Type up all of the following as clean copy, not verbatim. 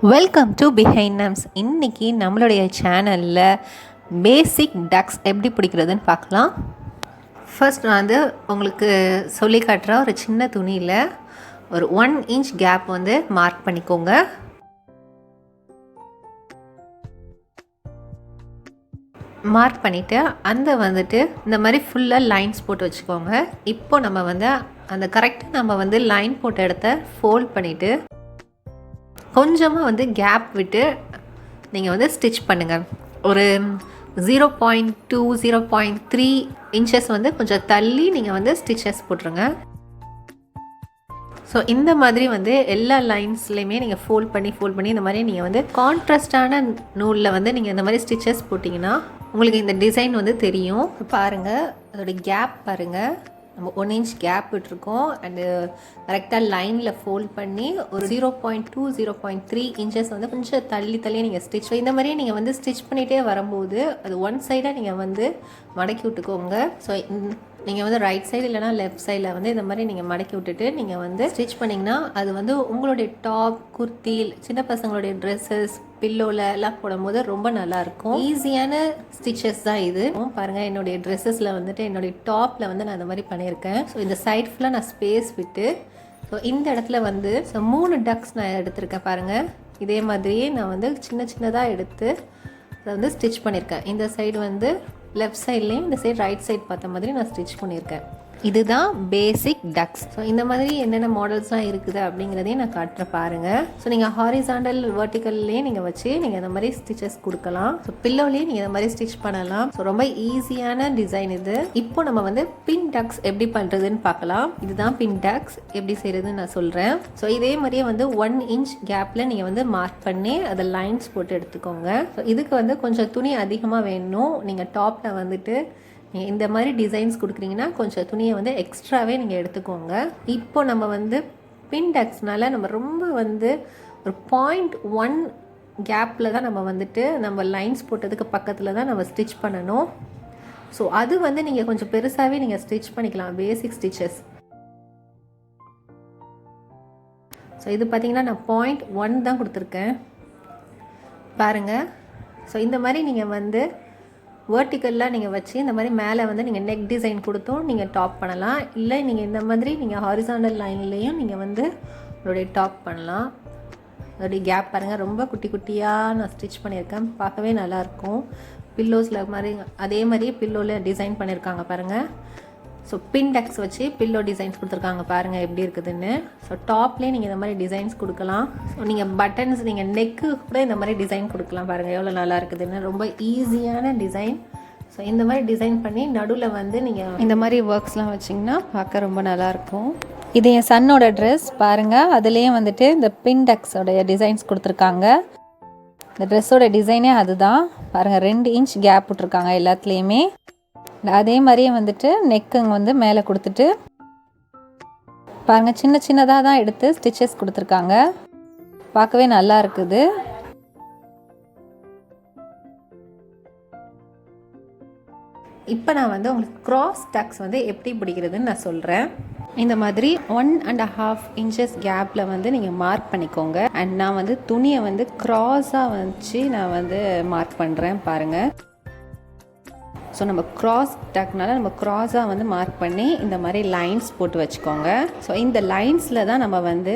Welcome to behind nums. இன்றைக்கி நம்மளுடைய சேனலில் பேசிக் டக்ஸ் எப்படி பிடிக்கிறதுன்னு பார்க்கலாம். ஃபர்ஸ்ட் நான் வந்து உங்களுக்கு சொல்லி காட்டுற ஒரு சின்ன துணியில் ஒரு 1 இன்ச் கேப் வந்து மார்க் பண்ணிக்கோங்க. மார்க் பண்ணிவிட்டு அந்த வந்துட்டு இந்த மாதிரி ஃபுல்லாக லைன்ஸ் போட்டு வச்சுக்கோங்க. இப்போ நம்ம வந்து அந்த கரெக்டாக நம்ம வந்து லைன் போட்ட இடத்த ஃபோல்ட் பண்ணிவிட்டு கொஞ்சமாக வந்து கேப் விட்டு நீங்கள் வந்து ஸ்டிச் பண்ணுங்கள். ஒரு 0.2 0.3 இன்ச்சஸ் வந்து கொஞ்சம் தள்ளி நீங்கள் வந்து ஸ்டிச்சஸ் போட்டுருங்க. ஸோ இந்த மாதிரி வந்து எல்லா லைன்ஸ்லையுமே நீங்கள் ஃபோல்ட் பண்ணி இந்த மாதிரி நீங்கள் வந்து கான்ட்ராஸ்டான நூலில் வந்து நீங்கள் இந்த மாதிரி ஸ்டிச்சஸ் போட்டிங்கன்னா உங்களுக்கு இந்த டிசைன் வந்து தெரியும். பாருங்கள், அதோடய கேப் பாருங்கள், நம்ம 1 இன்ச் கேப் விட்டுருக்கோம். அண்டு கரெக்டாக லைனில் ஃபோல்ட் பண்ணி ஒரு 0.2 0.3 இன்ச்சஸ் வந்து கொஞ்சம் தள்ளி நீங்கள் ஸ்டிச் இந்த மாதிரியே நீங்கள் வந்து ஸ்டிச் பண்ணிகிட்டே வரும்போது அது ஒன் சைடாக நீங்கள் வந்து மடக்கி விட்டுக்கோங்க. ஸோ நீங்கள் வந்து ரைட் சைடு இல்லைனா லெஃப்ட் சைடில் வந்து இந்த மாதிரி நீங்கள் மடக்கி விட்டுட்டு நீங்கள் வந்து ஸ்டிச் பண்ணிங்கன்னா அது வந்து உங்களுடைய டாப், குர்த்தி, சின்ன பசங்களுடைய ட்ரெஸ்ஸஸ், பில்லோவில் எல்லாம் போடும்போது ரொம்ப நல்லாயிருக்கும். ஈஸியான ஸ்டிச்சஸ் தான் இது. பாருங்கள், என்னுடைய ட்ரெஸ்ஸஸில் வந்துட்டு என்னுடைய டாப்பில் வந்து நான் இந்த மாதிரி பண்ணியிருக்கேன். ஸோ இந்த சைட் ஃபுல்லாக நான் ஸ்பேஸ் விட்டு ஸோ இந்த இடத்துல வந்து 3 டக்ஸ் நான் எடுத்திருக்கேன். பாருங்கள், இதே மாதிரியே நான் வந்து சின்னதாக எடுத்து அதை வந்து ஸ்டிச் பண்ணியிருக்கேன். இந்த சைடு வந்து லெஃப்ட் சைட்லேயும் இந்த சைடு ரைட் சைட் பார்த்த மாதிரி நான் ஸ்டிச் பண்ணியிருக்கேன். இதுதான் பேசிக் டக்ஸ். ஸோ இந்த மாதிரி என்னென்ன மாடல்ஸ்லாம் இருக்குது அப்படிங்கிறதையும் நான் காட்டுறேன் பாருங்கள். ஸோ நீங்கள் ஹாரிசாண்டல் வெர்டிக்கல்லையே நீங்கள் வச்சு நீங்கள் இந்த மாதிரி ஸ்டிச்சஸ் கொடுக்கலாம். ஸோ பில்லோலேயே நீங்கள் இந்த மாதிரி ஸ்டிச் பண்ணலாம். ஸோ ரொம்ப ஈஸியான டிசைன் இது. இப்போ நம்ம வந்து பின் டக்ஸ் எப்படி பண்ணுறதுன்னு பார்க்கலாம். இதுதான் பின் டக்ஸ் எப்படி செய்கிறதுன்னு நான் சொல்கிறேன். ஸோ இதே மாதிரியே வந்து 1 இன்ச் கேப்பில் நீங்கள் வந்து மார்க் பண்ணி அதை லைன்ஸ் போட்டு எடுத்துக்கோங்க. ஸோ இதுக்கு வந்து கொஞ்சம் துணி அதிகமாக வேணும். நீங்கள் டாப்பில் வந்துட்டு நீங்கள் இந்த மாதிரி டிசைன்ஸ் கொடுக்குறீங்கன்னா கொஞ்சம் துணியை வந்து எக்ஸ்ட்ராவே நீங்கள் எடுத்துக்கோங்க. இப்போ நம்ம வந்து பின் டக்ஸ்னால நம்ம ரொம்ப வந்து ஒரு 0.1 கேப்பில் தான் நம்ம வந்துட்டு நம்ம லைன்ஸ் போட்டதுக்கு பக்கத்தில் தான் நம்ம ஸ்டிச் பண்ணணும். ஸோ அது வந்து நீங்கள் கொஞ்சம் பெருசாகவே நீங்கள் ஸ்டிச் பண்ணிக்கலாம், பேசிக் ஸ்டிச்சஸ். ஸோ இது பார்த்திங்கன்னா நான் 0.1 தான் கொடுத்துருக்கேன் பாருங்கள். ஸோ இந்த மாதிரி நீங்கள் வந்து வேர்ட்டிக்கல்லாம் நீங்கள் வச்சு இந்த மாதிரி மேலே வந்து நீங்கள் நெக் டிசைன் கொடுத்தும் நீங்கள் டாப் பண்ணலாம். இல்லை நீங்கள் இந்த மாதிரி நீங்கள் ஹாரிசாண்டல் லைன்லேயும் நீங்கள் வந்து உங்களுடைய டாப் பண்ணலாம். அதோடைய கேப் பாருங்கள், ரொம்ப குட்டியாக நான் ஸ்டிச் பண்ணியிருக்கேன். பார்க்கவே நல்லாயிருக்கும். பில்லோஸில் மாதிரி அதே மாதிரியே பில்லோவில் டிசைன் பண்ணியிருக்காங்க பாருங்கள். ஸோ பின் டக்ஸ் வச்சு பில்லோ டிசைன்ஸ் கொடுத்துருக்காங்க பாருங்கள் எப்படி இருக்குதுன்னு. ஸோ டாப்லேயே நீங்கள் இந்த மாதிரி டிசைன்ஸ் கொடுக்கலாம். ஸோ நீங்கள் பட்டன்ஸ், நீங்கள் நெக்கு கூட இந்த மாதிரி டிசைன் கொடுக்கலாம். பாருங்கள் எவ்வளோ நல்லா இருக்குதுன்னு. ரொம்ப ஈஸியான டிசைன். ஸோ இந்த மாதிரி டிசைன் பண்ணி நடுவில் வந்து நீங்கள் இந்த மாதிரி ஒர்க்ஸ்லாம் வச்சிங்கன்னா பார்க்க ரொம்ப நல்லாயிருக்கும். இது என் சன்னோட ட்ரெஸ் பாருங்கள். அதுலேயே வந்துட்டு இந்த பின் டக்ஸோடைய டிசைன்ஸ் கொடுத்துருக்காங்க. இந்த ட்ரெஸ்ஸோட டிசைனே அதுதான் பாருங்கள். 2 இன்ச் கேப் விட்ருக்காங்க எல்லாத்துலேயுமே. அதே மாதிரியே வந்துட்டு நெக்குங்க வந்து மேலே கொடுத்துட்டு பாருங்கள், சின்னதாக தான் எடுத்து ஸ்டிச்சஸ் கொடுத்துருக்காங்க. பார்க்கவே நல்லா இருக்குது. இப்போ நான் வந்து உங்களுக்கு கிராஸ் டக்ஸ் வந்து எப்படி பிடிக்கிறதுன்னு நான் சொல்கிறேன். இந்த மாதிரி 1.5 இன்ச்சஸ் கேப்பில் வந்து நீங்கள் மார்க் பண்ணிக்கோங்க. அண்ட் நான் வந்து துணியை வந்து க்ராஸாக வச்சு நான் வந்து மார்க் பண்ணுறேன் பாருங்கள். ஸோ நம்ம க்ராஸ் டக்னால நம்ம க்ராஸாக வந்து மார்க் பண்ணி இந்த மாதிரி லைன்ஸ் போட்டு வச்சுக்கோங்க. ஸோ இந்த லைன்ஸில் தான் நம்ம வந்து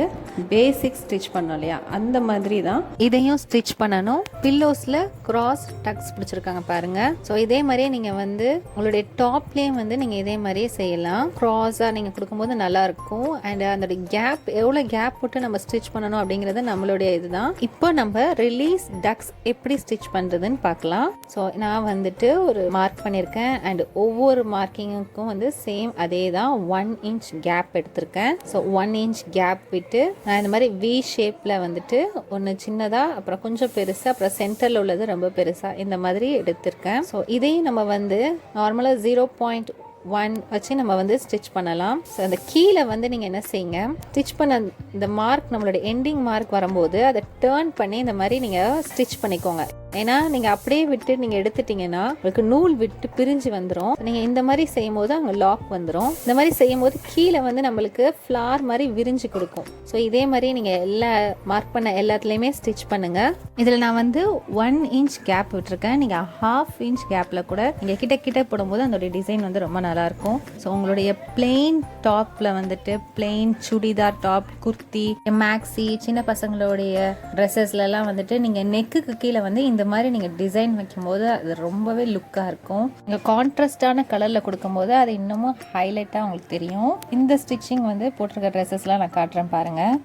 பேசிக் ஸ்டிச் பண்ணோம் இல்லையா, அந்த மாதிரி தான் இதையும் ஸ்டிச் பண்ணணும். பில்லோஸில் க்ராஸ் டக்ஸ் பிடிச்சிருக்காங்க பாருங்கள். ஸோ இதே மாதிரியே நீங்கள் வந்து உங்களுடைய டாப்லேயும் வந்து நீங்கள் இதே மாதிரியே செய்யலாம். க்ராஸாக நீங்கள் கொடுக்கும்போது நல்லாயிருக்கும். அண்ட் அந்த கேப் எவ்வளோ கேப் போட்டு நம்ம ஸ்டிச் பண்ணணும் அப்படிங்கிறது நம்மளுடைய இதுதான். இப்போ நம்ம ரிலீஸ் டக்ஸ் எப்படி ஸ்டிச் பண்ணுறதுன்னு பார்க்கலாம். ஸோ நான் வந்துட்டு ஒரு மார்க் பண்ணியிருக்கேன். அண்ட் ஒவ்வொரு மார்க்கிங்குக்கும் வந்து சேம் அதே தான் 1 இன்ச் கேப் எடுத்திருக்கேன். ஸோ 1 இன்ச் கேப் விட்டு நான் இந்த மாதிரி வி ஷேப்பில் வந்துட்டு ஒன்று சின்னதாக, அப்புறம் கொஞ்சம் பெருசாக, அப்புறம் சென்டரில் உள்ளது ரொம்ப பெருசாக இந்த மாதிரி எடுத்திருக்கேன். ஸோ இதையும் நம்ம வந்து நார்மலாக 0.1 வச்சு நம்ம வந்து ஸ்டிச் பண்ணலாம். ஸோ அந்த கீழே வந்து நீங்கள் என்ன செய்யுங்க, ஸ்டிச் பண்ண இந்த மார்க் நம்மளோட எண்டிங் மார்க் வரும்போது அதை டேர்ன் பண்ணி இந்த மாதிரி நீங்கள் ஸ்டிச் பண்ணிக்கோங்க. ஏன்னா நீங்கள் அப்படியே விட்டு நீங்கள் எடுத்துட்டிங்கன்னா உங்களுக்கு நூல் விட்டு பிரிஞ்சு வந்துடும். நீங்கள் இந்த மாதிரி செய்யும் போது அங்கே லாக் வந்துடும். இந்த மாதிரி செய்யும் போது கீழே வந்து நம்மளுக்கு ஃப்ளார் மாதிரி விரிஞ்சு கொடுக்கும். ஸோ இதே மாதிரி நீங்கள் எல்லா மார்க் பண்ண எல்லாத்துலேயுமே ஸ்டிச் பண்ணுங்கள். இதில் நான் வந்து 1 இன்ச் கேப் விட்டுருக்கேன். நீங்கள் 1/2 இன்ச் கேப்பில் கூட நீங்கள் கிட்ட போடும்போது அதோடைய டிசைன் வந்து ரொம்ப நல்லாயிருக்கும். ஸோ உங்களுடைய பிளெயின் டாப்பில் வந்துட்டு plain churidar top, kurti, maxi, சின்ன பசங்களுடைய ட்ரெஸ்ஸஸ்லாம் வந்துட்டு நீங்கள் நெக்குக்கு கீழே வந்து இந்த மாதிரி நீங்கள் டிசைன் வைக்கும்போது அது ரொம்பவே லுக்காக இருக்கும். நீங்கள் கான்ட்ராஸ்டான கலரில் கொடுக்கும்போது அது இன்னமும் ஹைலைட்டாக உங்களுக்கு தெரியும். இந்த ஸ்டிச்சிங் வந்து போட்டிருக்க ட்ரெஸ்ஸஸ்லாம் நான் காட்டுறேன் பாருங்கள்.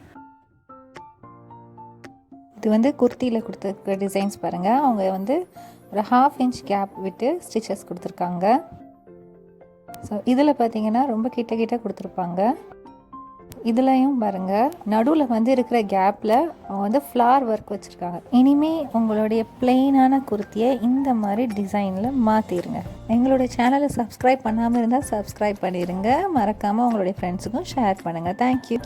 இது வந்து குர்த்தியில் கொடுத்துருக்க டிசைன்ஸ் பாருங்கள். அவங்க வந்து ஒரு 1/2 இன்ச் கேப் விட்டு ஸ்டிச்சஸ் கொடுத்துருக்காங்க. ஸோ இதில் பார்த்தீங்கன்னா ரொம்ப கிட்ட கொடுத்துருப்பாங்க. இதுலையும் பாருங்கள் நடுவில் வந்து இருக்கிற கேப்பில் அவங்க வந்து ஃப்ளார் ஒர்க் வச்சுருக்காங்க. இனிமேல் உங்களுடைய பிளெயினான குர்த்தியை இந்த மாதிரி டிசைனில் மாற்றிடுங்க. எங்களுடைய சேனலை சப்ஸ்கிரைப் பண்ணாமல் இருந்தால் சப்ஸ்கிரைப் பண்ணிடுங்க. மறக்காமல் உங்களுடைய ஃப்ரெண்ட்ஸுக்கும் ஷேர் பண்ணுங்கள். தேங்க்யூ.